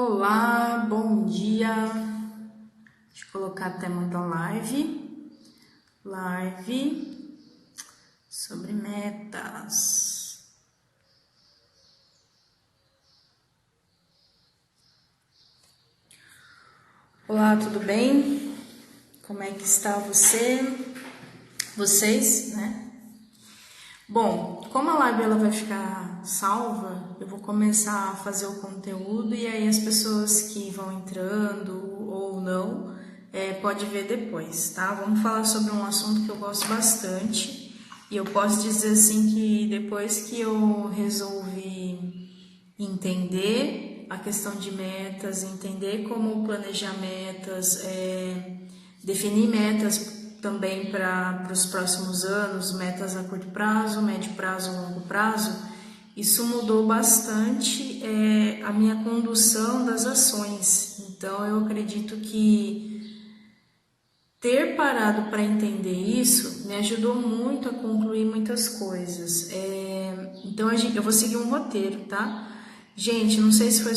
Olá, bom dia. Deixa eu colocar a tema da live. Live sobre metas. Olá, tudo bem? Como é que está vocês, né? Bom, como a live ela vai ficar salva, eu vou começar a fazer o conteúdo e aí as pessoas que vão entrando ou não, pode ver depois, tá? Vamos falar sobre um assunto que eu gosto bastante e eu posso dizer assim que depois que eu resolvi entender a questão de metas, entender como planejar metas, definir metas também para os próximos anos, metas a curto prazo, médio prazo, longo prazo, isso mudou bastante a minha condução das ações. Então eu acredito que ter parado para entender isso me ajudou muito a concluir muitas coisas. Então eu vou seguir um roteiro, tá? Gente, não sei se foi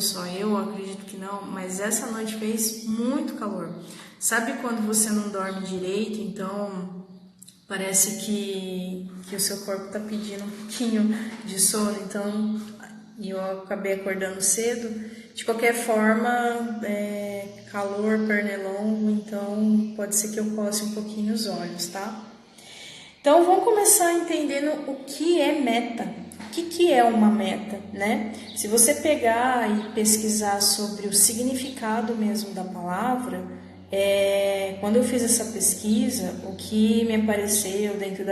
só eu, acredito que não, mas essa noite fez muito calor. Sabe quando você não dorme direito, então parece que o seu corpo está pedindo um pouquinho de sono, então eu acabei acordando cedo. De qualquer forma, calor, pernilongo, então pode ser que eu coce um pouquinho os olhos, tá? Então vamos começar entendendo o que é meta. O que é uma meta, né? Se você pegar e pesquisar sobre o significado mesmo da palavra, quando eu fiz essa pesquisa, o que me apareceu dentro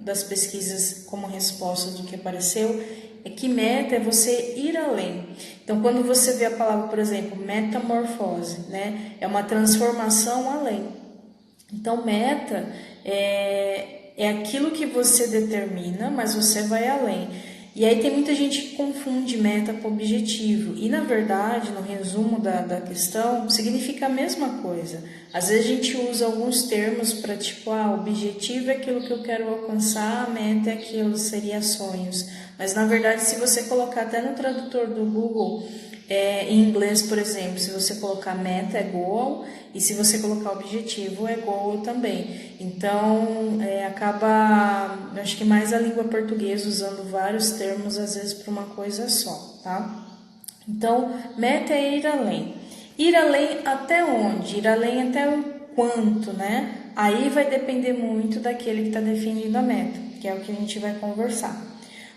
das pesquisas como resposta do que apareceu é que meta é você ir além. Então, quando você vê a palavra, por exemplo, metamorfose, né? É uma transformação além. Então, meta é aquilo que você determina, mas você vai além. E aí tem muita gente que confunde meta com objetivo. E, na verdade, no resumo da questão, significa a mesma coisa. Às vezes a gente usa alguns termos para, tipo, objetivo é aquilo que eu quero alcançar, meta é aquilo, seria sonhos. Mas, na verdade, se você colocar até no tradutor do Google, em inglês, por exemplo, se você colocar meta é goal e se você colocar objetivo é goal também. Então, acaba, acho que mais a língua portuguesa usando vários termos às vezes para uma coisa só, tá? Então, meta é ir além. Ir além até onde? Ir além até o quanto, né? Aí vai depender muito daquele que está definindo a meta, que é o que a gente vai conversar.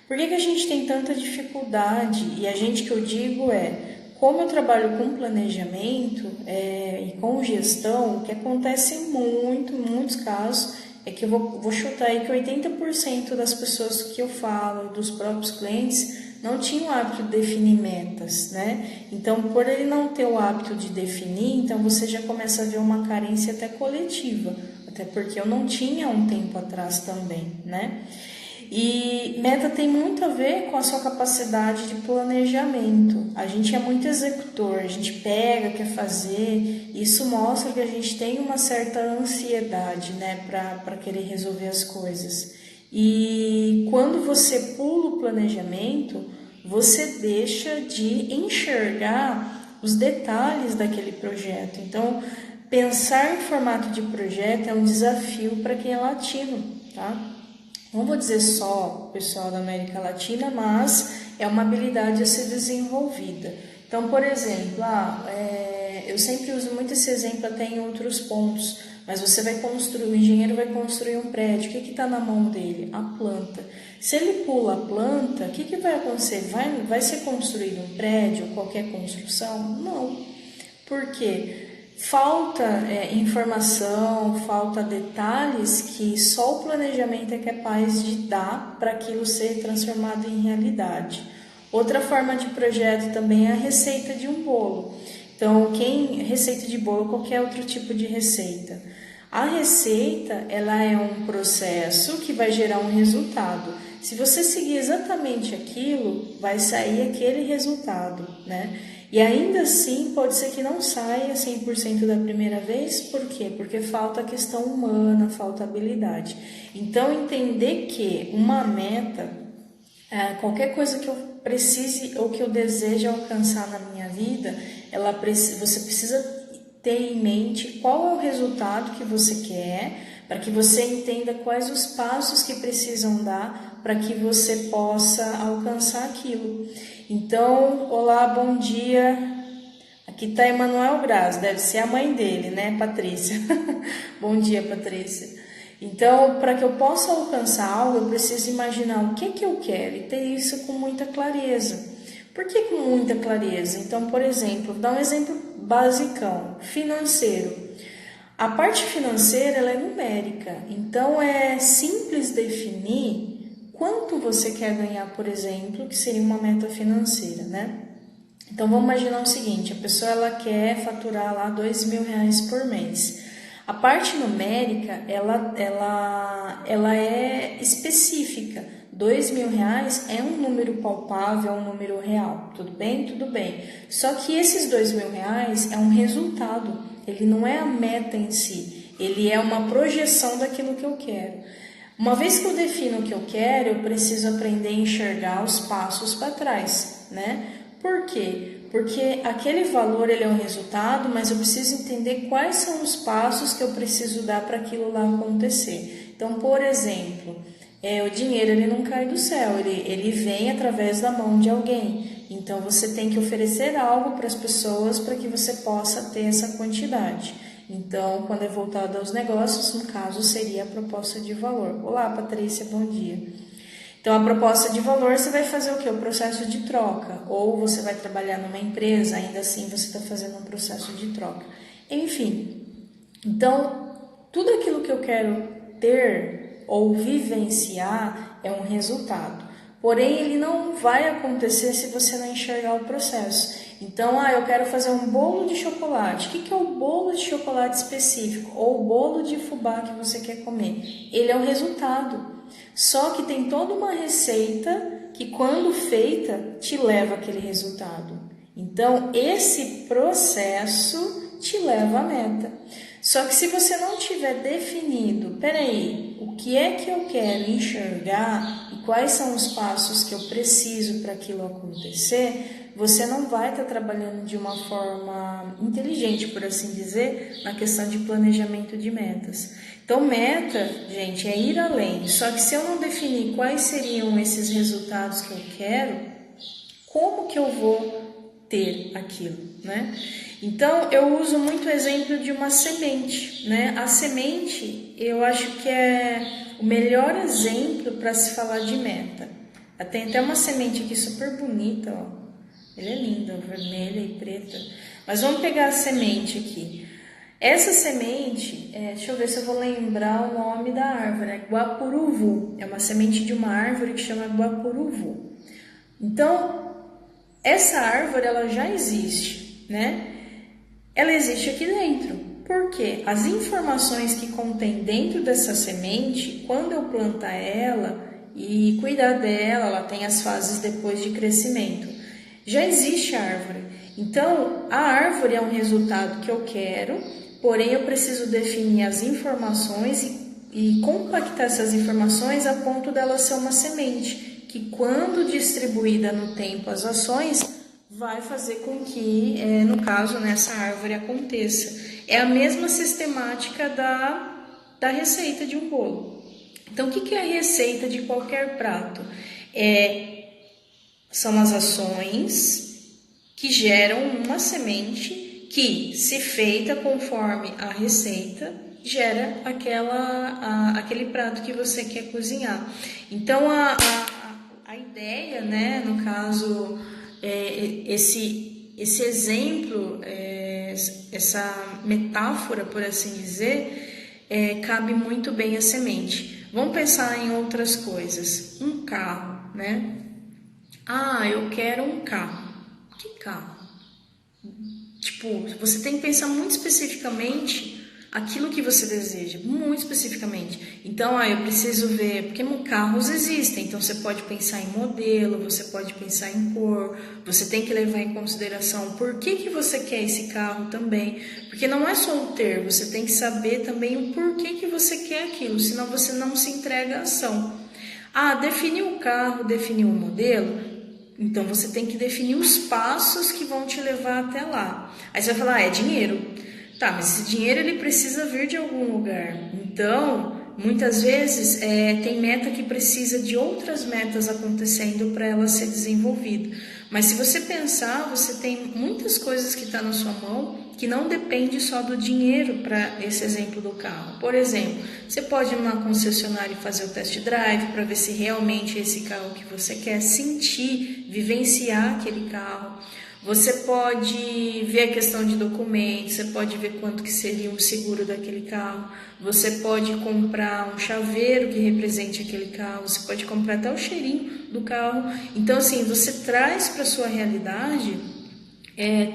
Por que a gente tem tanta dificuldade? E a gente que eu digo como eu trabalho com planejamento e com gestão, o que acontece em muitos casos é que eu vou chutar aí que 80% das pessoas que eu falo, dos próprios clientes, não tinham o hábito de definir metas, né? Então, por ele não ter o hábito de definir, então você já começa a ver uma carência até coletiva, até porque eu não tinha um tempo atrás também, né? E meta tem muito a ver com a sua capacidade de planejamento. A gente é muito executor, a gente pega, quer fazer. Isso mostra que a gente tem uma certa ansiedade, né, para querer resolver as coisas. E quando você pula o planejamento, você deixa de enxergar os detalhes daquele projeto. Então, pensar em formato de projeto é um desafio para quem é latino, tá? Não vou dizer só o pessoal da América Latina, mas é uma habilidade a ser desenvolvida. Então, por exemplo, eu sempre uso muito esse exemplo até em outros pontos, mas você vai construir, o engenheiro vai construir um prédio, o que está na mão dele? A planta. Se ele pula a planta, o que vai acontecer? Vai ser construído um prédio, qualquer construção? Não. Por quê? Falta informação, falta detalhes que só o planejamento é capaz de dar para aquilo ser transformado em realidade. Outra forma de projeto também é a receita de um bolo. Então, receita de bolo, qualquer outro tipo de receita. A receita, ela é um processo que vai gerar um resultado. Se você seguir exatamente aquilo, vai sair aquele resultado, né? E ainda assim, pode ser que não saia 100% da primeira vez. Por quê? Porque falta a questão humana, falta habilidade. Então, entender que uma meta Qualquer coisa que eu precise ou que eu deseje alcançar na minha vida, você precisa ter em mente qual é o resultado que você quer, para que você entenda quais os passos que precisam dar para que você possa alcançar aquilo. Então, olá, bom dia. Aqui está Emanuel Braz, deve ser a mãe dele, né, Patrícia? Bom dia, Patrícia. Então, para que eu possa alcançar algo, eu preciso imaginar o que eu quero e ter isso com muita clareza. Por que com muita clareza? Então, por exemplo, vou dar um exemplo basicão, financeiro. A parte financeira ela é numérica, então é simples definir quanto você quer ganhar, por exemplo, que seria uma meta financeira, né? Então, vamos imaginar o seguinte, a pessoa ela quer faturar lá R$2.000 por mês. A parte numérica, ela é específica. R$2.000 é um número palpável, é um número real. Tudo bem? Tudo bem. Só que esses R$2.000 é um resultado. Ele não é a meta em si. Ele é uma projeção daquilo que eu quero. Uma vez que eu defino o que eu quero, eu preciso aprender a enxergar os passos para trás, né? Por quê? Porque aquele valor ele é um resultado, mas eu preciso entender quais são os passos que eu preciso dar para aquilo lá acontecer. Então, por exemplo, o dinheiro ele não cai do céu, ele vem através da mão de alguém. Então, você tem que oferecer algo para as pessoas para que você possa ter essa quantidade. Então, quando é voltado aos negócios, no caso, seria a proposta de valor. Olá, Patrícia, bom dia. Então, a proposta de valor, você vai fazer o quê? O processo de troca. Ou você vai trabalhar numa empresa, ainda assim você está fazendo um processo de troca. Enfim, então, tudo aquilo que eu quero ter ou vivenciar é um resultado. Porém, ele não vai acontecer se você não enxergar o processo. Então, eu quero fazer um bolo de chocolate. O que é o bolo de chocolate específico? Ou o bolo de fubá que você quer comer? Ele é o resultado. Só que tem toda uma receita que, quando feita, te leva àquele resultado. Então, esse processo te leva à meta. Só que se você não tiver definido, peraí, o que é que eu quero enxergar e quais são os passos que eu preciso para aquilo acontecer, você não vai estar trabalhando de uma forma inteligente, por assim dizer, na questão de planejamento de metas. Então, meta, gente, é ir além. Só que se eu não definir quais seriam esses resultados que eu quero, como que eu vou ter aquilo, né? Então, eu uso muito o exemplo de uma semente, né? A semente, eu acho que é o melhor exemplo para se falar de meta. Tem até uma semente aqui super bonita, ó. Ela é linda, vermelha e preta. Mas vamos pegar a semente aqui. Essa semente, deixa eu ver se eu vou lembrar o nome da árvore, é guapuruvu. É uma semente de uma árvore que chama guapuruvu. Então, essa árvore ela já existe, né? Ela existe aqui dentro. Por quê? As informações que contém dentro dessa semente, quando eu plantar ela e cuidar dela, ela tem as fases depois de crescimento. Já existe a árvore. Então, a árvore é um resultado que eu quero, porém eu preciso definir as informações e compactar essas informações a ponto dela ser uma semente, que quando distribuída no tempo as ações, vai fazer com que, no caso, nessa árvore aconteça. É a mesma sistemática da receita de um bolo. Então, o que é a receita de qualquer prato? São as ações que geram uma semente que, se feita conforme a receita, gera aquele prato que você quer cozinhar. Então, a ideia, né, no caso, esse exemplo, essa metáfora, por assim dizer, cabe muito bem a semente. Vamos pensar em outras coisas. Um carro, né? Eu quero um carro. Que carro? Tipo, você tem que pensar muito especificamente aquilo que você deseja, muito especificamente. Então, eu preciso ver, porque carros existem, então você pode pensar em modelo, você pode pensar em cor, você tem que levar em consideração por que você quer esse carro também, porque não é só o ter, você tem que saber também o porquê que você quer aquilo, senão você não se entrega à ação. Definiu o carro, definiu o modelo, então você tem que definir os passos que vão te levar até lá. Aí você vai falar, é dinheiro. Tá, mas esse dinheiro ele precisa vir de algum lugar. Então, muitas vezes tem meta que precisa de outras metas acontecendo para ela ser desenvolvida. Mas se você pensar, você tem muitas coisas que estão na sua mão que não depende só do dinheiro para esse exemplo do carro. Por exemplo, você pode ir numa concessionária e fazer o test drive para ver se realmente é esse carro que você quer, sentir, vivenciar aquele carro. Você pode ver a questão de documentos, você pode ver quanto que seria o seguro daquele carro, você pode comprar um chaveiro que represente aquele carro, você pode comprar até o cheirinho do carro. Então, assim, você traz para a sua realidade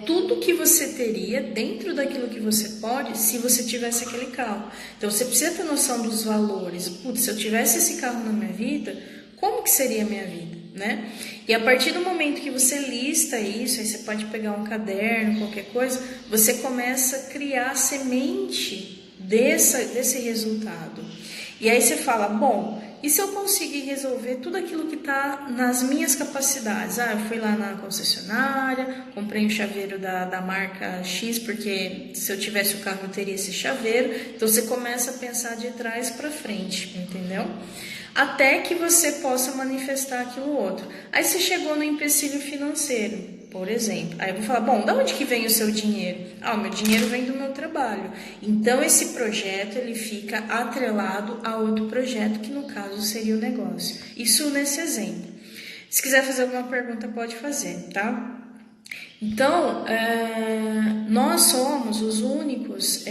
tudo que você teria dentro daquilo que você pode se você tivesse aquele carro. Então, você precisa ter noção dos valores. Putz, se eu tivesse esse carro na minha vida, como que seria a minha vida? Né? E a partir do momento que você lista isso, aí você pode pegar um caderno, qualquer coisa, você começa a criar a semente desse resultado. E aí você fala, bom, e se eu conseguir resolver tudo aquilo que está nas minhas capacidades? Eu fui lá na concessionária, comprei um chaveiro da marca X, porque se eu tivesse o carro eu teria esse chaveiro. Então você começa a pensar de trás para frente, entendeu? Até que você possa manifestar aquilo outro. Aí você chegou no empecilho financeiro, por exemplo. Aí eu vou falar, bom, de onde que vem o seu dinheiro? O meu dinheiro vem do meu trabalho. Então esse projeto ele fica atrelado a outro projeto, que no caso seria o negócio. Isso nesse exemplo. Se quiser fazer alguma pergunta, pode fazer, tá? Então, nós somos os únicos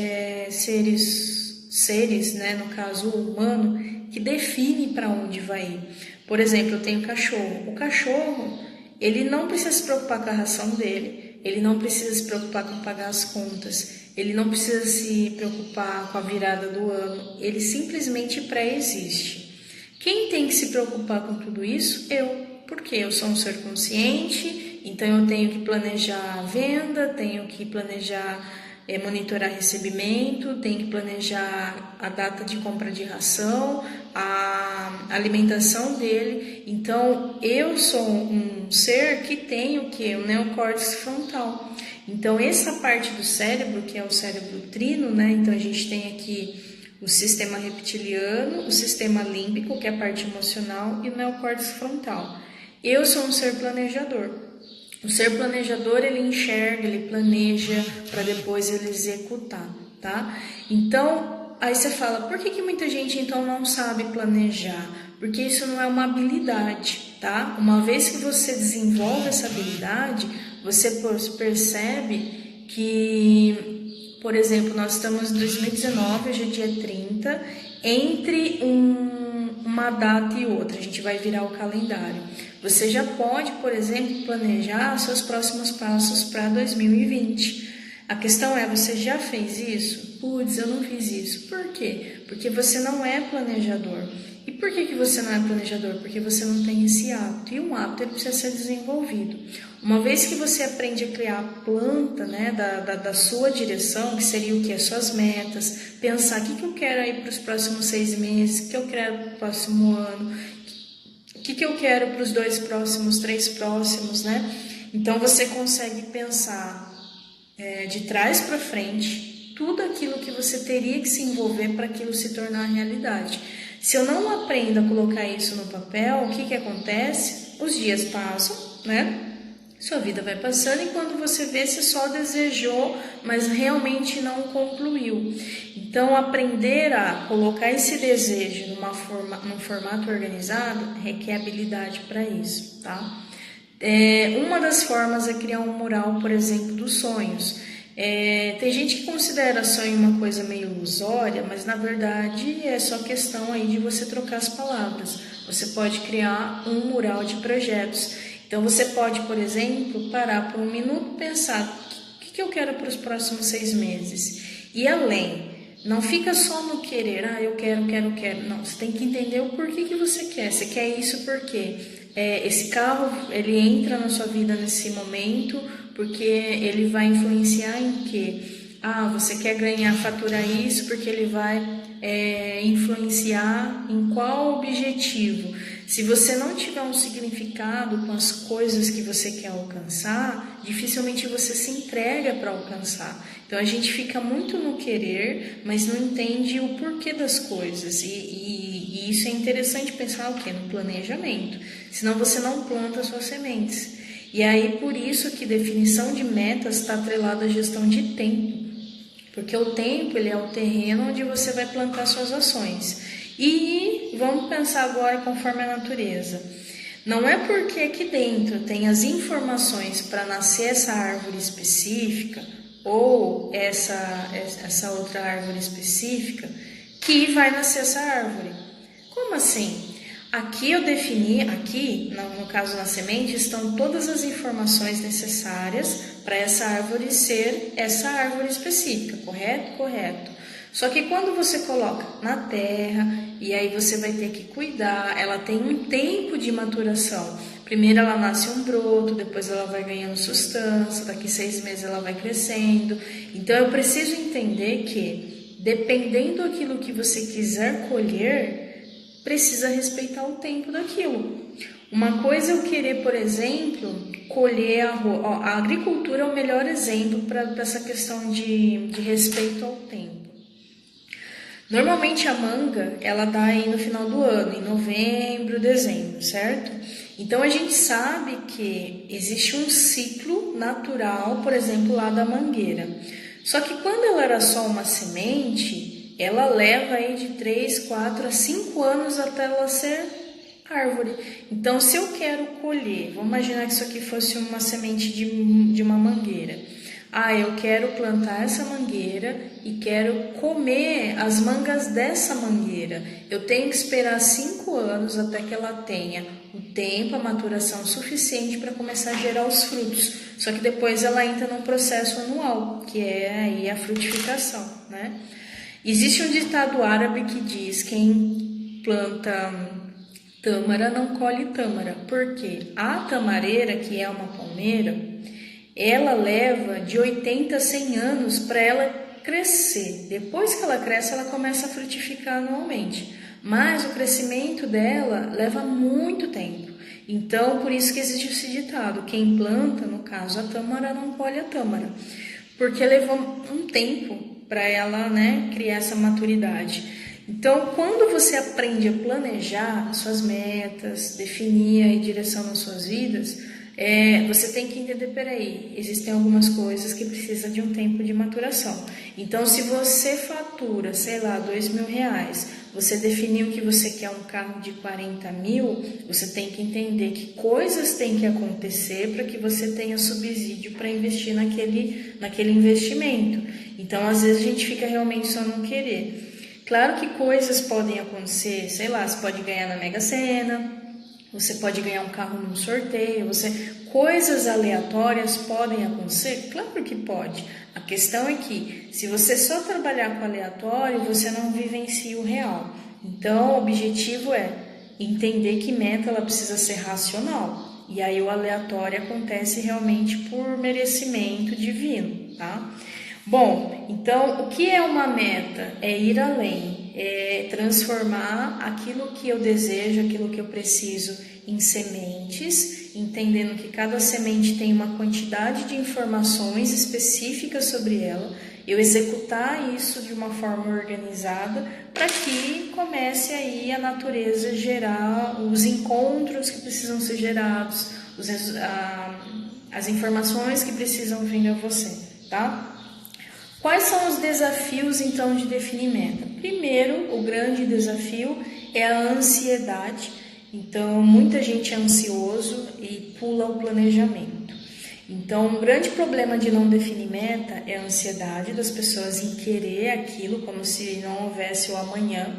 seres, né, no caso o humano, que define para onde vai ir. Por exemplo, eu tenho cachorro. O cachorro, ele não precisa se preocupar com a ração dele, ele não precisa se preocupar com pagar as contas, ele não precisa se preocupar com a virada do ano, ele simplesmente pré-existe. Quem tem que se preocupar com tudo isso? Eu, porque eu sou um ser consciente, então eu tenho que planejar a venda, tenho que planejar monitorar recebimento, tem que planejar a data de compra de ração, a alimentação dele. Então, eu sou um ser que tem o neocórtex frontal. Então, essa parte do cérebro, que é o cérebro trino, né? Então, a gente tem aqui o sistema reptiliano, o sistema límbico, que é a parte emocional, e o neocórtex frontal. Eu sou um ser planejador. O ser planejador, ele enxerga, ele planeja para depois ele executar, tá? Então, aí você fala, por que muita gente então não sabe planejar? Porque isso não é uma habilidade, tá? Uma vez que você desenvolve essa habilidade, você percebe que, por exemplo, nós estamos em 2019, hoje é dia 30, entre uma data e outra, a gente vai virar o calendário. Você já pode, por exemplo, planejar seus próximos passos para 2020. A questão é, você já fez isso? Putz, eu não fiz isso. Por quê? Porque você não é planejador. E por que você não é planejador? Porque você não tem esse hábito. E um hábito ele precisa ser desenvolvido. Uma vez que você aprende a criar a planta, né, da sua direção, que seria o que? As suas metas, pensar o que eu quero aí para os próximos 6 meses, o que eu quero para o próximo ano, o que eu quero para os 2 próximos, 3 próximos, né? Então você consegue pensar de trás para frente tudo aquilo que você teria que se envolver para aquilo se tornar realidade. Se eu não aprendo a colocar isso no papel, o que acontece? Os dias passam, né? Sua vida vai passando e quando você vê, você só desejou, mas realmente não concluiu. Então, aprender a colocar esse desejo num formato organizado requer habilidade para isso, tá? Uma das formas é criar um mural, por exemplo, dos sonhos. Tem gente que considera sonho uma coisa meio ilusória, mas na verdade é só questão aí de você trocar as palavras. Você pode criar um mural de projetos. Então você pode, por exemplo, parar por um minuto e pensar o que eu quero para os próximos 6 meses. E além, não fica só no querer, eu quero. Não, você tem que entender o porquê que você quer. Você quer isso porque esse carro, ele entra na sua vida nesse momento, porque ele vai influenciar em quê? Você quer ganhar, faturar isso porque ele vai influenciar em qual objetivo? Se você não tiver um significado com as coisas que você quer alcançar, dificilmente você se entrega para alcançar. Então a gente fica muito no querer, mas não entende o porquê das coisas. E isso é interessante pensar o quê? No planejamento. Senão você não planta suas sementes. E aí por isso que definição de metas está atrelada à gestão de tempo. Porque o tempo ele é o terreno onde você vai plantar suas ações. E vamos pensar agora conforme a natureza. Não é porque aqui dentro tem as informações para nascer essa árvore específica ou essa outra árvore específica que vai nascer essa árvore. Como assim? Aqui eu defini, no caso na semente, estão todas as informações necessárias para essa árvore ser essa árvore específica, correto? Correto. Só que quando você coloca na terra, e aí você vai ter que cuidar, ela tem um tempo de maturação. Primeiro ela nasce um broto, depois ela vai ganhando sustância, daqui 6 meses ela vai crescendo. Então eu preciso entender que, dependendo daquilo que você quiser colher, precisa respeitar o tempo daquilo. Uma coisa é eu querer, por exemplo, colher arroz. A agricultura é o melhor exemplo para essa questão de respeito ao tempo. Normalmente a manga, ela dá aí no final do ano, em novembro, dezembro, certo? Então a gente sabe que existe um ciclo natural, por exemplo, lá da mangueira. Só que quando ela era só uma semente, ela leva aí de 3, 4 a 5 anos até ela ser árvore. Então se eu quero colher, vamos imaginar que isso aqui fosse uma semente de uma mangueira. Eu quero plantar essa mangueira e quero comer as mangas dessa mangueira. Eu tenho que esperar 5 anos até que ela tenha o tempo, a maturação suficiente para começar a gerar os frutos. Só que depois ela entra num processo anual, que é aí a frutificação, né? Existe um ditado árabe que diz: quem planta tâmara não colhe tâmara. Por quê? A tamareira, que é uma palmeira, ela leva de 80 a 100 anos para ela crescer. Depois que ela cresce, ela começa a frutificar anualmente. Mas o crescimento dela leva muito tempo. Então, por isso que existe esse ditado: quem planta, no caso a tâmara, não colhe a tâmara. Porque levou um tempo para ela, criar essa maturidade. Então, quando você aprende a planejar suas metas, definir a direção nas suas vidas, você tem que entender, peraí, existem algumas coisas que precisam de um tempo de maturação. Então, se você fatura, sei lá, R$2.000, você definiu que você quer um carro de 40 mil, você tem que entender que coisas têm que acontecer para que você tenha subsídio para investir naquele investimento. Então, às vezes a gente fica realmente só no querer. Claro que coisas podem acontecer, sei lá, você pode ganhar na Mega Sena, você pode ganhar um carro num sorteio, coisas aleatórias podem acontecer? Claro que pode. A questão é que, se você só trabalhar com aleatório, você não vivencia o real. Então, o objetivo é entender que meta ela precisa ser racional. E aí o aleatório acontece realmente por merecimento divino, tá? Bom, então, o que é uma meta? É ir além, é transformar aquilo que eu desejo, aquilo que eu preciso em sementes, entendendo que cada semente tem uma quantidade de informações específicas sobre ela, eu executar isso de uma forma organizada para que comece aí a natureza gerar os encontros que precisam ser gerados, as informações que precisam vir a você, tá? Quais são os desafios, então, de definir meta? Primeiro, o grande desafio é a ansiedade. Então, muita gente é ansioso e pula o planejamento. Então, um grande problema de não definir meta é a ansiedade das pessoas em querer aquilo como se não houvesse o amanhã.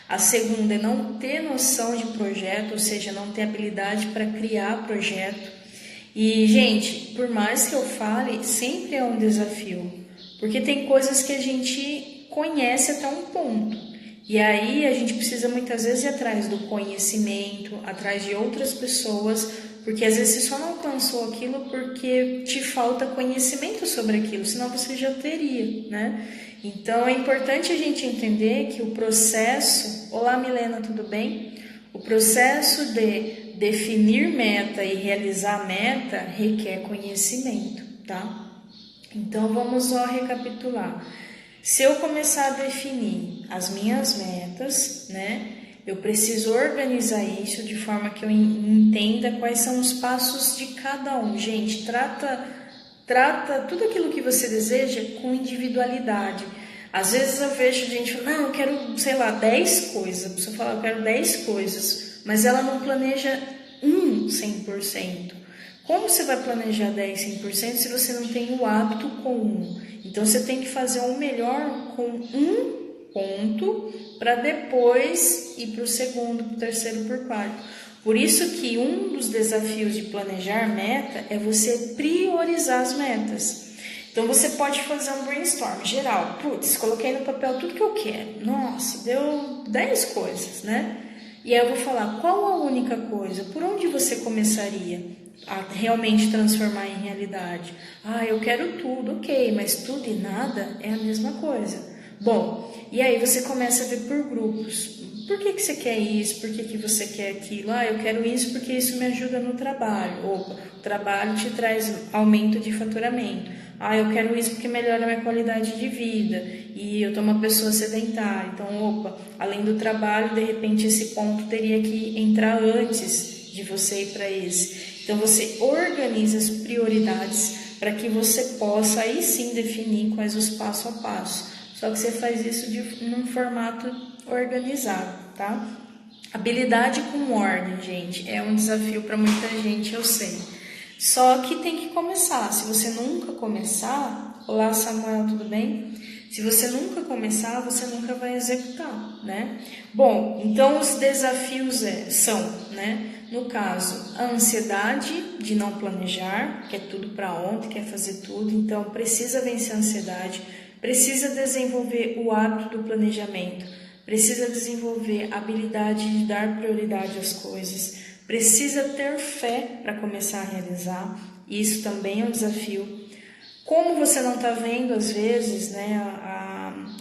A segunda é não ter noção de projeto, ou seja, não ter habilidade para criar projeto. E, gente, por mais que eu fale, sempre é um desafio. Porque tem coisas que a gente conhece até um ponto. E aí a gente precisa muitas vezes ir atrás do conhecimento, atrás de outras pessoas, porque às vezes você só não alcançou aquilo porque te falta conhecimento sobre aquilo, senão você já teria, né? Então é importante a gente entender que o processo... Olá, Milena, tudo bem? O processo de definir meta e realizar meta requer conhecimento, tá? Então vamos só recapitular. Se eu começar a definir as minhas metas, né? Eu preciso organizar isso de forma que eu entenda quais são os passos de cada um. Gente, trata tudo aquilo que você deseja com individualidade. Às vezes eu vejo gente falando, não, eu quero, sei lá, 10 coisas. A pessoa fala, eu quero 10 coisas, mas ela não planeja 100%. Como você vai planejar 10 100% se você não tem o hábito com um? Então você tem que fazer o melhor com um ponto para depois ir para o segundo, para o terceiro, para o quarto. Por isso que um dos desafios de planejar meta é você priorizar as metas. Então você pode fazer um brainstorm geral. Putz, coloquei no papel tudo que eu quero. Nossa, deu 10 coisas, né? E aí eu vou falar, qual a única coisa? Por onde você começaria a realmente transformar em realidade? Ah, eu quero tudo, ok, mas tudo e nada é a mesma coisa. Bom, e aí você começa a ver por grupos. Por que você quer isso? Por que você quer aquilo? Ah, eu quero isso porque isso me ajuda no trabalho. Opa, o trabalho te traz aumento de faturamento. Ah, eu quero isso porque melhora a minha qualidade de vida. E eu tô uma pessoa sedentária. Então, opa, além do trabalho, de repente esse ponto teria que entrar antes de você ir para esse. Então, você organiza as prioridades para que você possa aí sim definir quais os passo a passo. Só que você faz isso num formato organizado, tá? Habilidade com ordem, gente, é um desafio para muita gente, eu sei. Só que tem que começar. Se você nunca começar, olá Samuel, tudo bem? Se você nunca começar, você nunca vai executar, né? Bom, então os desafios são, né? No caso, a ansiedade de não planejar, quer tudo para ontem, quer fazer tudo, então precisa vencer a ansiedade, precisa desenvolver o hábito do planejamento, precisa desenvolver a habilidade de dar prioridade às coisas, precisa ter fé para começar a realizar, isso também é um desafio. Como você não está vendo, às vezes, né,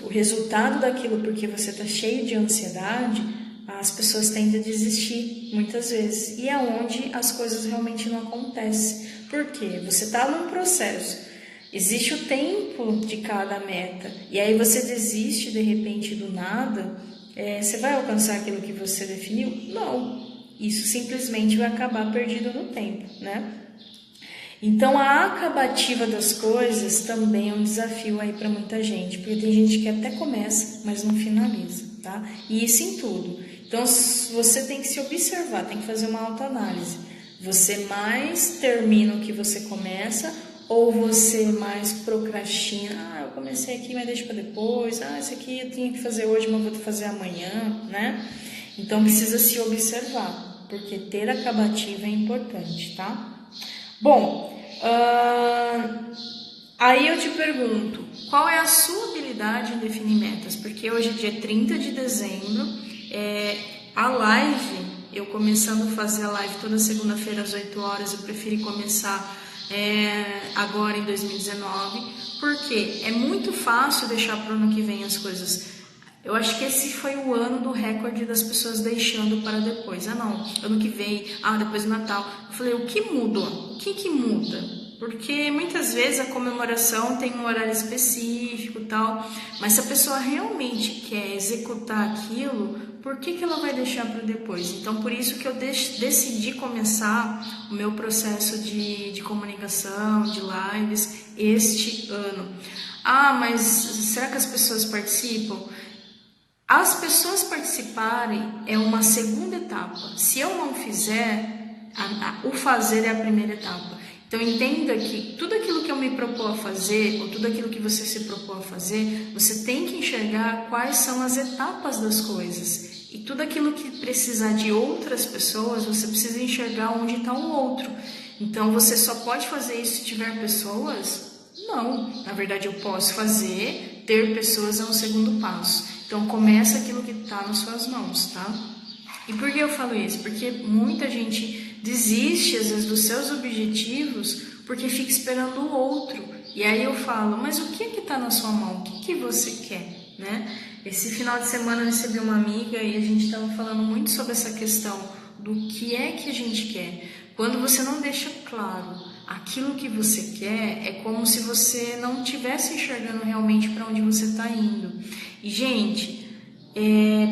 o resultado daquilo porque você está cheio de ansiedade, as pessoas tendem a desistir muitas vezes. E é onde as coisas realmente não acontecem. Por quê? Você está num processo, existe o tempo de cada meta, e aí você desiste de repente do nada, você vai alcançar aquilo que você definiu? Não. Isso simplesmente vai acabar perdido no tempo, né? Então, a acabativa das coisas também é um desafio aí para muita gente, porque tem gente que até começa, mas não finaliza, tá? E isso em tudo. Então, você tem que se observar, tem que fazer uma autoanálise. Você mais termina o que você começa ou você mais procrastina? Ah, eu comecei aqui, mas deixa para depois. Ah, isso aqui eu tinha que fazer hoje, mas vou fazer amanhã, né? Então, precisa se observar, porque ter acabativa é importante, tá? Bom, aí eu te pergunto, qual é a sua habilidade em definir metas? Porque hoje é dia 30 de dezembro, a live, eu começando a fazer a live toda segunda-feira às 8 horas, eu preferi começar agora em 2019, porque é muito fácil deixar para o ano que vem as coisas. Eu acho que esse foi o ano do recorde das pessoas deixando para depois. Ah, não, ano que vem, depois do Natal. Eu falei, o que mudou? O que muda? Porque muitas vezes a comemoração tem um horário específico e tal, mas se a pessoa realmente quer executar aquilo, por que ela vai deixar para depois? Então, por isso que eu decidi começar o meu processo de comunicação, de lives, este ano. Ah, mas será que as pessoas participam? As pessoas participarem é uma segunda etapa. Se eu não fizer, o fazer é a primeira etapa. Então entenda que tudo aquilo que eu me propor a fazer, ou tudo aquilo que você se propor a fazer, você tem que enxergar quais são as etapas das coisas. E tudo aquilo que precisar de outras pessoas, você precisa enxergar onde está o outro. Então você só pode fazer isso se tiver pessoas? Não, na verdade eu posso fazer, ter pessoas é um segundo passo. Então, começa aquilo que está nas suas mãos, tá? E por que eu falo isso? Porque muita gente desiste, às vezes, dos seus objetivos porque fica esperando o outro. E aí eu falo, mas o que está na sua mão? O que você quer, né? Esse final de semana eu recebi uma amiga e a gente estava falando muito sobre essa questão do que é que a gente quer. Quando você não deixa claro aquilo que você quer, é como se você não estivesse enxergando realmente para onde você está indo. E, gente,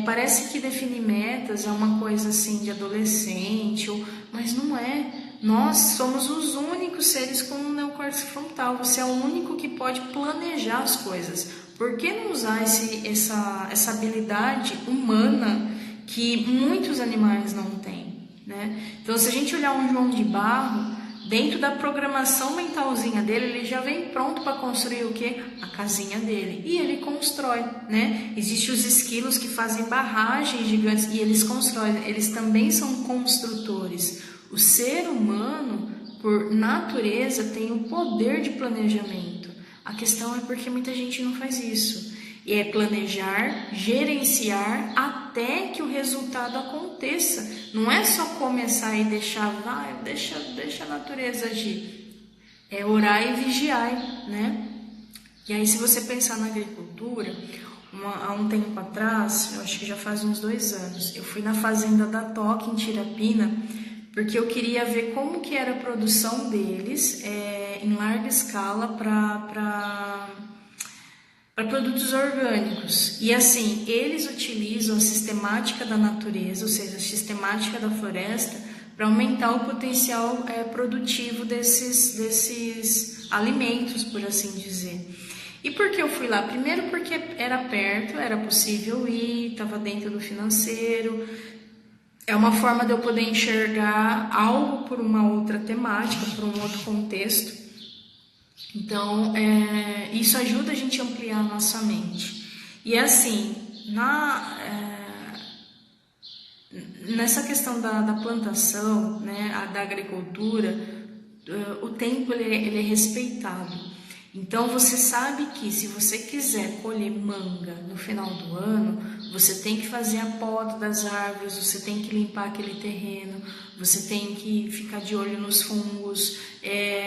parece que definir metas é uma coisa assim de adolescente, mas não é. Nós somos os únicos seres com um neocórtex frontal. Você é o único que pode planejar as coisas. Por que não usar essa habilidade humana que muitos animais não têm, né? Então, se a gente olhar um João de Barro, dentro da programação mentalzinha dele, ele já vem pronto para construir o quê? A casinha dele. E ele constrói, né? Existem os esquilos que fazem barragens gigantes e eles constroem. Eles também são construtores. O ser humano, por natureza, tem o poder de planejamento. A questão é porque muita gente não faz isso. E é planejar, gerenciar até que o resultado aconteça. Não é só começar e deixar, deixa a natureza agir. É orar e vigiar, né? E aí, se você pensar na agricultura, há um tempo atrás, eu acho que já faz uns 2 anos, eu fui na fazenda da Toca, em Tirapina, porque eu queria ver como que era a produção deles em larga escala para produtos orgânicos. E assim, eles utilizam a sistemática da natureza, ou seja, a sistemática da floresta, para aumentar o potencial produtivo desses alimentos, por assim dizer. E por que eu fui lá? Primeiro porque era perto, era possível ir, estava dentro do financeiro. É uma forma de eu poder enxergar algo por uma outra temática, por um outro contexto. Então, isso ajuda a gente a ampliar a nossa mente. E assim, nessa questão da plantação, né, da agricultura, o tempo ele é respeitado. Então, você sabe que se você quiser colher manga no final do ano, você tem que fazer a poda das árvores, você tem que limpar aquele terreno, você tem que ficar de olho nos fungos.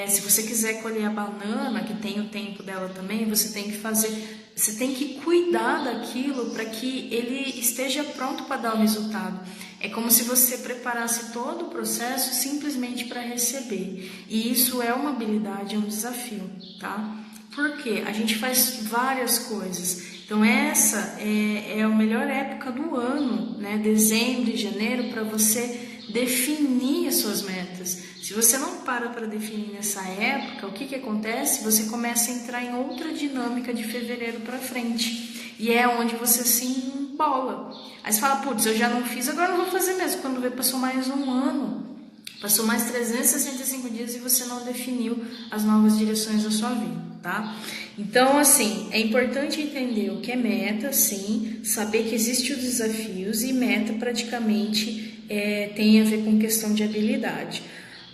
Se você quiser colher a banana, que tem o tempo dela também, você tem que cuidar daquilo para que ele esteja pronto para dar o resultado. É como se você preparasse todo o processo simplesmente para receber. E isso é uma habilidade, é um desafio, tá? Porque a gente faz várias coisas. Então essa é a melhor época do ano, né? Dezembro e janeiro, para você definir as suas metas. Se você não para definir nessa época, o que acontece? Você começa a entrar em outra dinâmica de fevereiro para frente. E é onde você se embola. Aí você fala, putz, eu já não fiz, agora não vou fazer mesmo. Quando vê, passou mais um ano, passou mais 365 dias e você não definiu as novas direções da sua vida, tá? Então, assim, é importante entender o que é meta, sim, saber que existem os desafios e meta praticamente tem a ver com questão de habilidade.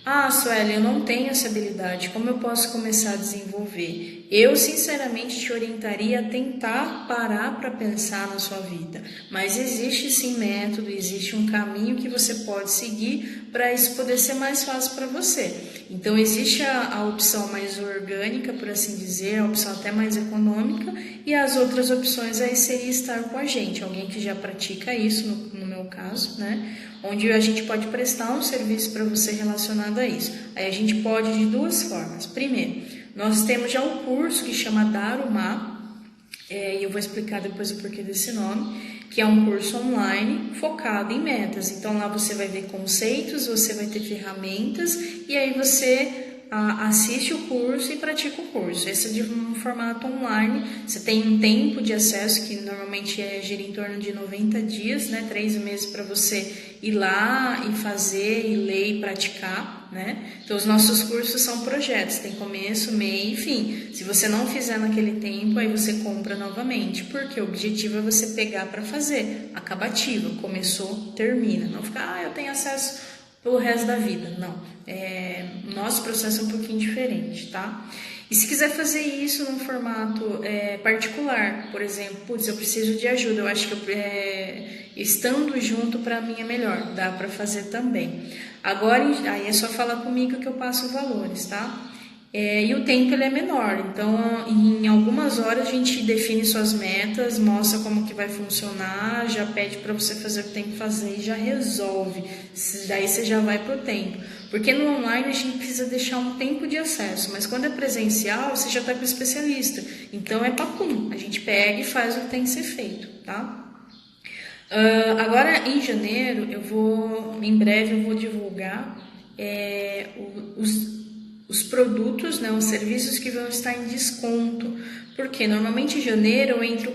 Ah, Sueli, eu não tenho essa habilidade, como eu posso começar a desenvolver? Eu, sinceramente, te orientaria a tentar parar para pensar na sua vida, mas existe sim método, existe um caminho que você pode seguir para isso poder ser mais fácil para você. Então, existe a opção mais orgânica, por assim dizer, a opção até mais econômica, e as outras opções aí seria estar com a gente, alguém que já pratica isso, no meu caso, né? Onde a gente pode prestar um serviço para você relacionado a isso. Aí a gente pode de 2 formas. Primeiro, nós temos já um curso que chama Daruma, e eu vou explicar depois o porquê desse nome, que é um curso online focado em metas. Então lá você vai ver conceitos, você vai ter ferramentas e aí você assiste o curso e pratica o curso. Esse é de um formato online, você tem um tempo de acesso que normalmente gira em torno de 90 dias, né? 3 meses para você ir lá e fazer, e ler e praticar, né? Então os nossos cursos são projetos, tem começo, meio e fim. Se você não fizer naquele tempo, aí você compra novamente, porque o objetivo é você pegar para fazer, acabativa, começou, termina, não ficar, eu tenho acesso pelo resto da vida, não. Nosso processo é um pouquinho diferente, tá? E se quiser fazer isso num formato particular, por exemplo, putz, eu preciso de ajuda, eu acho que estando junto para mim é melhor, dá para fazer também. Agora, aí é só falar comigo que eu passo valores, tá? e o tempo ele é menor. Então, em algumas horas a gente define suas metas, mostra como que vai funcionar, já pede para você fazer o que tem que fazer e já resolve. Daí você já vai pro tempo. Porque no online a gente precisa deixar um tempo de acesso, mas quando é presencial você já está com o especialista. Então é papum, a gente pega e faz o que tem que ser feito, tá? Agora em janeiro em breve eu vou divulgar os produtos, né, os serviços que vão estar em desconto, porque normalmente em janeiro eu entro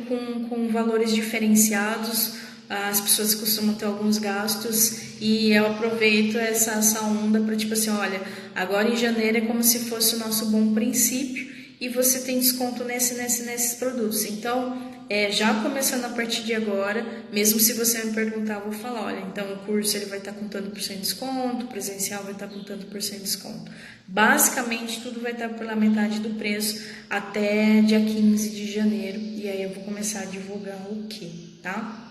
com valores diferenciados, as pessoas costumam ter alguns gastos e eu aproveito essa onda para tipo assim, olha, agora em janeiro é como se fosse o nosso bom princípio e você tem desconto nesses produtos. Então, já começando a partir de agora, mesmo se você me perguntar, eu vou falar, olha, então o curso ele vai estar com tanto por cento de desconto, o presencial vai estar com tanto por cento de desconto. Basicamente, tudo vai estar pela metade do preço até dia 15 de janeiro, e aí eu vou começar a divulgar o que, tá?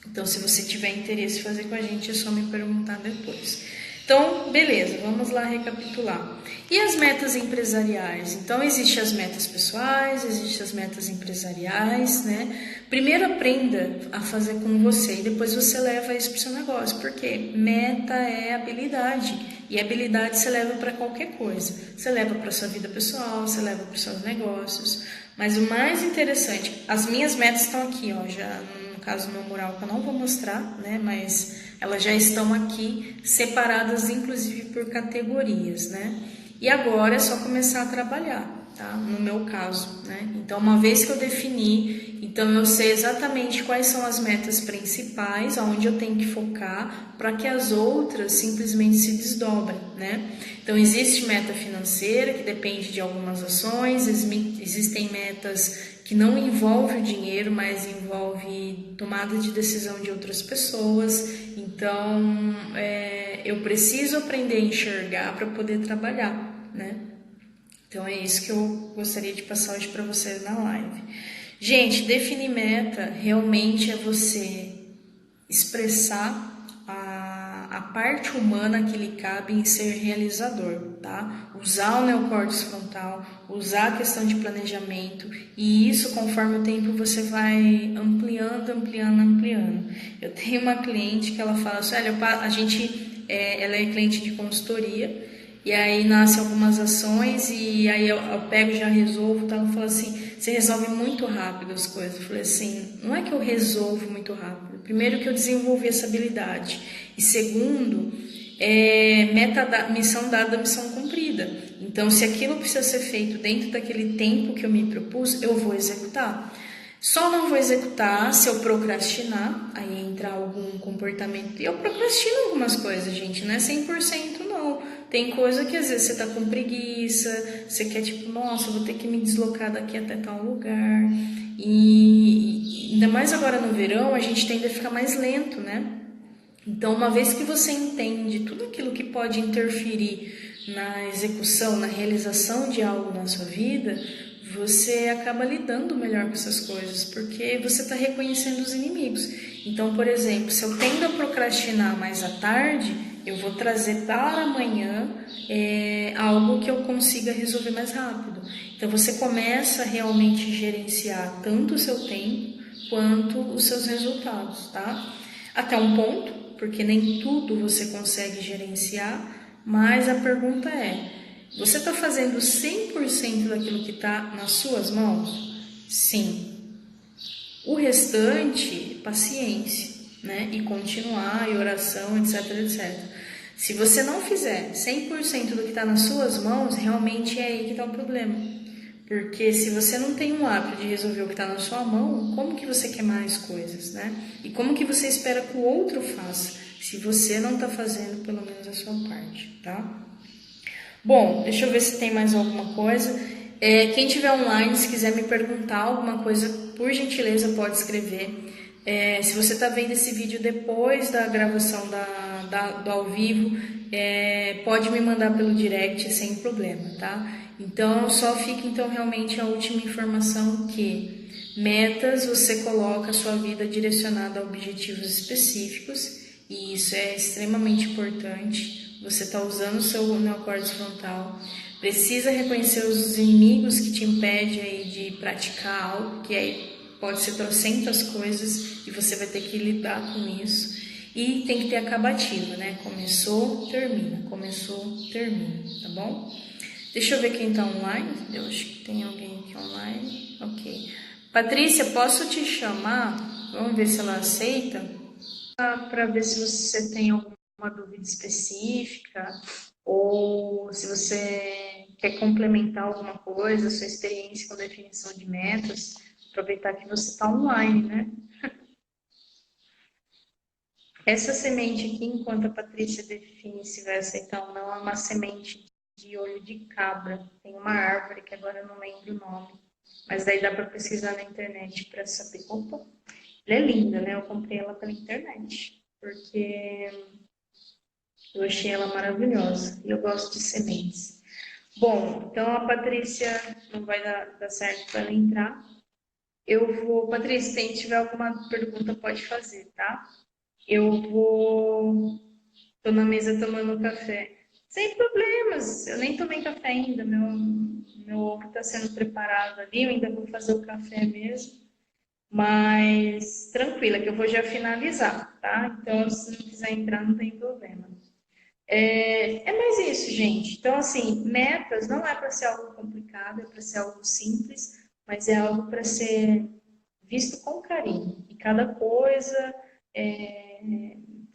Então, se você tiver interesse em fazer com a gente, é só me perguntar depois. Então, beleza, vamos lá recapitular. E as metas empresariais? Então, existem as metas pessoais, existem as metas empresariais, né? Primeiro aprenda a fazer com você e depois você leva isso para o seu negócio, porque meta é habilidade e habilidade você leva para qualquer coisa. Você leva para a sua vida pessoal, você leva para os seus negócios. Mas o mais interessante, as minhas metas estão aqui, ó, já no caso no mural que eu não vou mostrar, né? Mas elas já estão aqui separadas, inclusive por categorias, né? E agora é só começar a trabalhar, tá? No meu caso, né? Então, uma vez que eu defini, então eu sei exatamente quais são as metas principais, aonde eu tenho que focar, para que as outras simplesmente se desdobrem, né? Então, existe meta financeira, que depende de algumas ações, existem metas que não envolve o dinheiro, mas envolve tomada de decisão de outras pessoas. Então, eu preciso aprender a enxergar para poder trabalhar, né? Então, é isso que eu gostaria de passar hoje para vocês na live. Gente, definir meta realmente é você expressar a parte humana que lhe cabe em ser realizador, tá? Usar o neocórtex frontal, usar a questão de planejamento, e isso conforme o tempo você vai ampliando. Eu tenho uma cliente que ela fala assim, olha, ela é cliente de consultoria, e aí nascem algumas ações e aí eu pego e já resolvo, tá? Ela fala assim, você resolve muito rápido as coisas. Eu falei assim, não é que eu resolvo muito rápido. Primeiro que eu desenvolvi essa habilidade. E segundo, missão dada, missão cumprida. Então, se aquilo precisa ser feito dentro daquele tempo que eu me propus, eu vou executar. Só não vou executar se eu procrastinar, aí entra algum comportamento. E eu procrastino algumas coisas, gente, não é 100% não. Tem coisa que às vezes você tá com preguiça, você quer tipo, nossa, vou ter que me deslocar daqui até tal lugar. E ainda mais agora no verão, a gente tende a ficar mais lento, né? Então, uma vez que você entende tudo aquilo que pode interferir na execução, na realização de algo na sua vida, você acaba lidando melhor com essas coisas, porque você está reconhecendo os inimigos. Então, por exemplo, se eu tendo a procrastinar mais à tarde, eu vou trazer para amanhã algo que eu consiga resolver mais rápido. Então, você começa a realmente gerenciar tanto o seu tempo quanto os seus resultados, tá? Até um ponto, porque nem tudo você consegue gerenciar, mas a pergunta é, você está fazendo 100% daquilo que está nas suas mãos? Sim. O restante, paciência, né? E continuar, e oração, etc, etc. Se você não fizer 100% do que está nas suas mãos, realmente é aí que está o problema. Porque se você não tem um hábito de resolver o que está na sua mão, como que você quer mais coisas, né? E como que você espera que o outro faça, se você não está fazendo pelo menos a sua parte, tá? Bom, deixa eu ver se tem mais alguma coisa. Quem tiver online, se quiser me perguntar alguma coisa, por gentileza, pode escrever. Se você está vendo esse vídeo depois da gravação do ao vivo, pode me mandar pelo direct sem problema, tá? Então, só fica então realmente a última informação que metas você coloca a sua vida direcionada a objetivos específicos, e isso é extremamente importante. você está usando o seu neocórtex frontal, precisa reconhecer os inimigos que te impedem aí de praticar algo, que aí pode ser trocentas coisas e você vai ter que lidar com isso. E tem que ter acabativa, né? Começou, termina, tá bom? Deixa eu ver quem tá online. Eu acho que tem alguém aqui online. Ok. Patrícia, posso te chamar? Vamos ver se ela aceita. Para ver se você tem alguma dúvida específica ou se você quer complementar alguma coisa, sua experiência com definição de metas. Aproveitar que você está online, né? Essa semente aqui, enquanto a Patrícia define se vai aceitar ou não, é uma semente de olho de cabra. Tem uma árvore que agora eu não lembro o nome, mas daí dá para pesquisar na internet para saber. Opa, ela é linda, né? Eu comprei ela pela internet, porque eu achei ela maravilhosa e eu gosto de sementes. Bom, então a Patrícia não vai dar certo para ela entrar. Eu vou, Patrícia, se tiver alguma pergunta, pode fazer, tá? Eu vou. Tô na mesa tomando café. Sem problemas, eu nem tomei café ainda. Meu ovo está sendo preparado ali, eu ainda vou fazer o café mesmo. Mas tranquila, que eu vou já finalizar, tá? Então, se não quiser entrar, não tem problema. É mais isso, gente. Então, assim, metas não é para ser algo complicado, é para ser algo simples, mas é algo para ser visto com carinho. E cada coisa é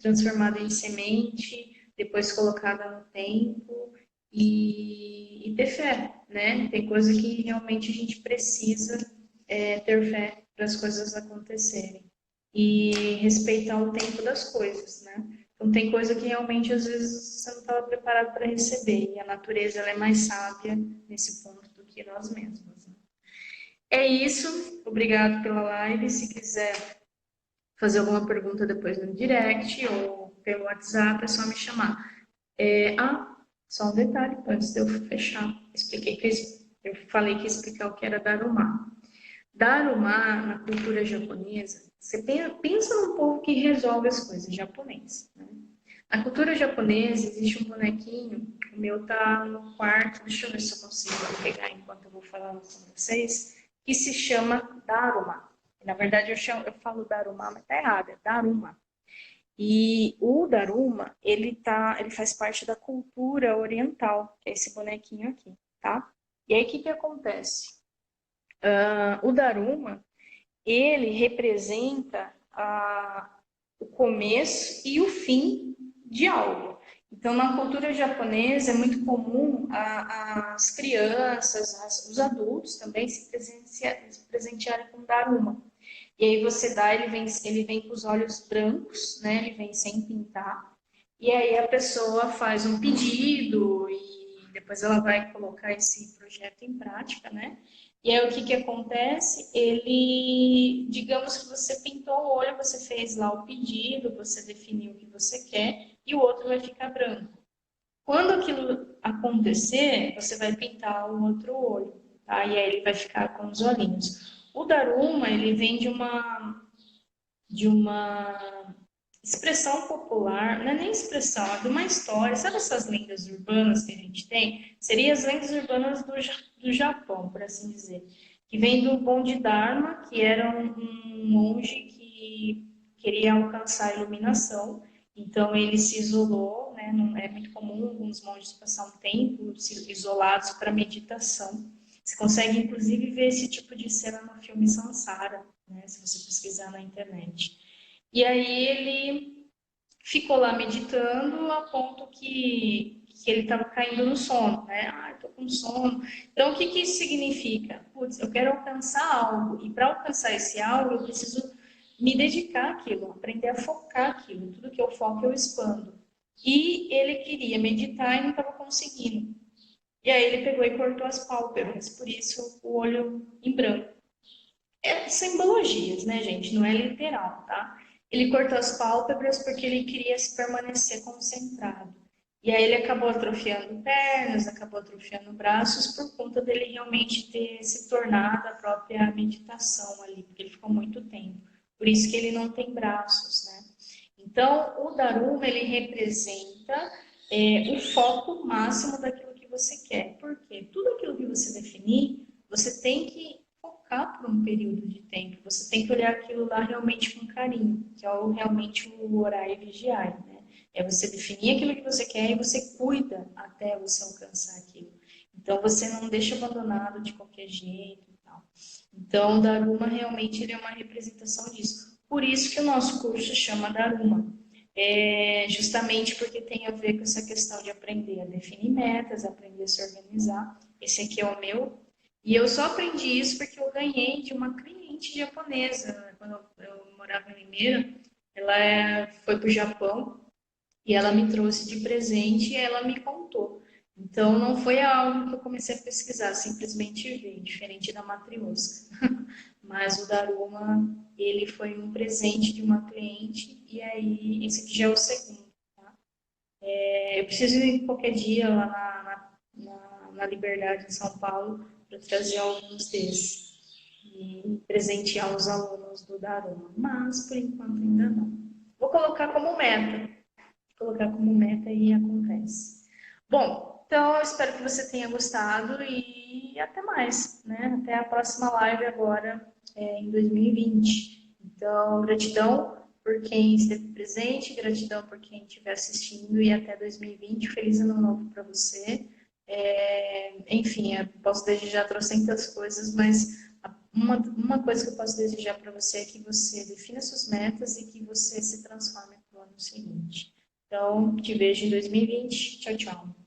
transformada em semente, depois colocada no tempo e ter fé, né? Tem coisa que realmente a gente precisa ter fé para as coisas acontecerem e respeitar o tempo das coisas, né? Então tem coisa que realmente às vezes você não estava preparado para receber e a natureza ela é mais sábia nesse ponto do que nós mesmos. Né? É isso, obrigado pela live. Se quiser fazer alguma pergunta depois no direct ou pelo WhatsApp, é só me chamar. Só um detalhe, antes de eu fechar, eu falei que ia explicar o que era Daruma. Daruma, na cultura japonesa, você pensa num povo que resolve as coisas, japonês. Né? Na cultura japonesa existe um bonequinho, o meu tá no quarto, deixa eu ver se eu consigo pegar enquanto eu vou falando com vocês, que se chama Daruma. Na verdade eu falo Daruma, mas tá errado, é Daruma. E o Daruma, ele faz parte da cultura oriental, que é esse bonequinho aqui, tá? E aí o que acontece? O Daruma, ele representa o começo e o fim de algo. Então, na cultura japonesa, é muito comum as crianças, os adultos também se presentearem com Daruma. E aí você dá, ele vem com os olhos brancos, né? Ele vem sem pintar. E aí a pessoa faz um pedido e depois ela vai colocar esse projeto em prática, né? E aí o que acontece? Ele, digamos que você pintou o olho, você fez lá o pedido, você definiu o que você quer e o outro vai ficar branco. Quando aquilo acontecer, você vai pintar o outro olho, tá? E aí ele vai ficar com os olhinhos. O Daruma, ele vem de uma expressão popular, não é nem expressão, é de uma história. Sabe essas lendas urbanas que a gente tem? Seriam as lendas urbanas do Japão, por assim dizer. Que vem do Bodhidharma, que era um monge que queria alcançar a iluminação. Então ele se isolou, né? Não é muito comum alguns monges passar um tempo isolados para meditação. Você consegue inclusive ver esse tipo de cena no filme Sansara, né? Se você pesquisar na internet. E aí ele ficou lá meditando a ponto que ele estava caindo no sono, né? Ah, estou com sono. Então, o que, que isso significa? Putz, eu quero alcançar algo, e para alcançar esse algo, eu preciso me dedicar àquilo, aprender a focar aquilo. Tudo que eu foco, eu expando. E ele queria meditar e não estava conseguindo. E aí ele pegou e cortou as pálpebras, por isso o olho em branco. É simbologias, né, gente? Não é literal, tá? Ele cortou as pálpebras porque ele queria se permanecer concentrado. E aí ele acabou atrofiando pernas, acabou atrofiando braços por conta dele realmente ter se tornado a própria meditação ali, porque ele ficou muito tempo. Por isso que ele não tem braços, né? Então, o Daruma, ele representa o foco máximo daquilo que você quer. Porque tudo aquilo que você definir, você tem que focar por um período de tempo. Você tem que olhar aquilo lá realmente com carinho, que é realmente o orar e vigiar, né? É você definir aquilo que você quer e você cuida até você alcançar aquilo. Então você não deixa abandonado de qualquer jeito e tal. Então, o Daruma realmente ele é uma representação disso. Por isso que o nosso curso chama Daruma. Justamente porque tem a ver com essa questão de aprender a definir metas, aprender a se organizar. Esse aqui é o meu. E eu só aprendi isso porque eu ganhei de uma cliente japonesa. Quando eu morava em Limeira, ela foi para o Japão e ela me trouxe de presente e ela me contou. Então, não foi algo que eu comecei a pesquisar, simplesmente veio, diferente da matriosca. Mas o Daruma, ele foi um presente de uma cliente, e aí, esse aqui já é o segundo. Tá? Eu preciso ir qualquer dia lá na Liberdade, em São Paulo, para trazer alguns desses e presentear os alunos do Daruma. Mas, por enquanto, ainda não. Vou colocar como meta. Colocar como meta e acontece. Bom, então eu espero que você tenha gostado e até mais, né? Até a próxima live agora em 2020. Então, gratidão por quem esteve presente, gratidão por quem estiver assistindo e até 2020. Feliz ano novo para você. Enfim, eu posso desejar trocentas coisas, mas uma coisa que eu posso desejar para você é que você defina suas metas e que você se transforme no ano seguinte. Então, te vejo em 2020. Tchau, tchau.